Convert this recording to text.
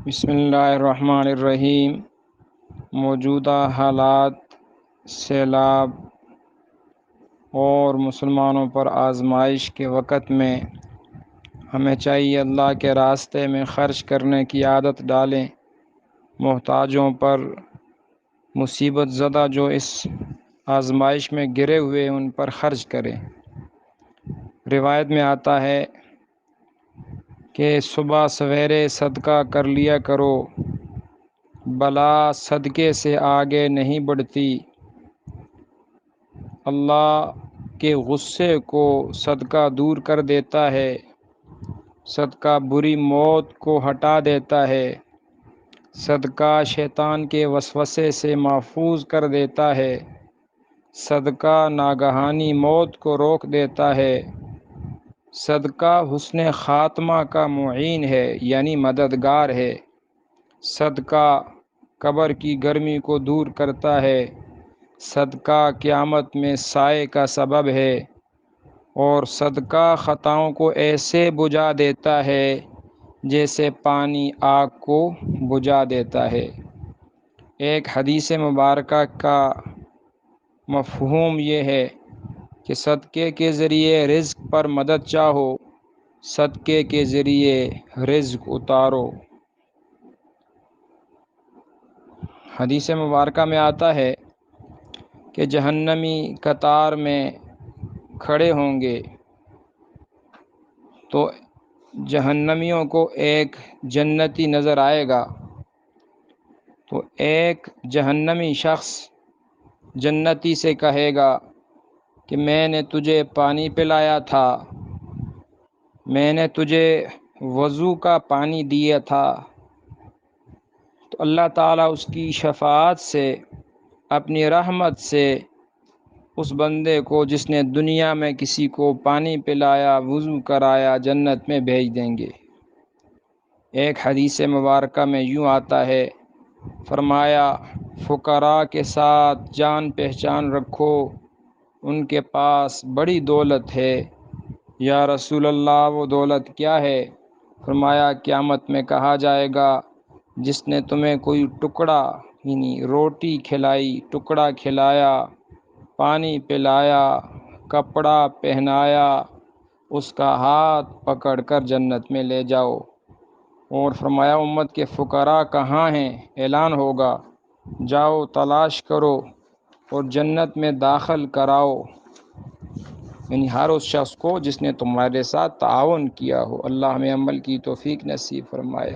بسم اللہ الرحمن الرحیم۔ موجودہ حالات، سیلاب اور مسلمانوں پر آزمائش کے وقت میں ہمیں چاہیے اللہ کے راستے میں خرچ کرنے کی عادت ڈالیں۔ محتاجوں پر، مصیبت زدہ جو اس آزمائش میں گرے ہوئے ان پر خرچ کریں۔ روایت میں آتا ہے کہ صبح سویرے صدقہ کر لیا کرو، بلا صدقے سے آگے نہیں بڑھتی۔ اللہ کے غصے کو صدقہ دور کر دیتا ہے، صدقہ بری موت کو ہٹا دیتا ہے، صدقہ شیطان کے وسوسے سے محفوظ کر دیتا ہے، صدقہ ناگہانی موت کو روک دیتا ہے، صدقہ حسن خاتمہ کا معین ہے یعنی مددگار ہے، صدقہ قبر کی گرمی کو دور کرتا ہے، صدقہ قیامت میں سائے کا سبب ہے، اور صدقہ خطاؤں کو ایسے بجھا دیتا ہے جیسے پانی آگ کو بجھا دیتا ہے۔ ایک حدیث مبارکہ کا مفہوم یہ ہے کہ صدقے کے ذریعے رزق پر مدد چاہو، صدقے کے ذریعے رزق اتارو۔ حدیث مبارکہ میں آتا ہے کہ جہنمی قطار میں کھڑے ہوں گے تو جہنمیوں کو ایک جنتی نظر آئے گا، تو ایک جہنمی شخص جنتی سے کہے گا کہ میں نے تجھے پانی پلایا تھا، میں نے تجھے وضو کا پانی دیا تھا، تو اللہ تعالیٰ اس کی شفاعت سے، اپنی رحمت سے اس بندے کو جس نے دنیا میں کسی کو پانی پلایا، وضو کرایا، جنت میں بھیج دیں گے۔ ایک حدیث مبارکہ میں یوں آتا ہے، فرمایا فقراء کے ساتھ جان پہچان رکھو، ان کے پاس بڑی دولت ہے۔ یا رسول اللہ وہ دولت کیا ہے؟ فرمایا قیامت میں کہا جائے گا جس نے تمہیں کوئی ٹکڑا یعنی روٹی کھلائی، ٹکڑا کھلایا، پانی پلایا، کپڑا پہنایا، اس کا ہاتھ پکڑ کر جنت میں لے جاؤ۔ اور فرمایا امت کے فقراء کہاں ہیں؟ اعلان ہوگا جاؤ تلاش کرو اور جنت میں داخل کراؤ، یعنی ہر اس شخص کو جس نے تمہارے ساتھ تعاون کیا ہو۔ اللہ ہمیں عمل کی توفیق نصیب فرمائے۔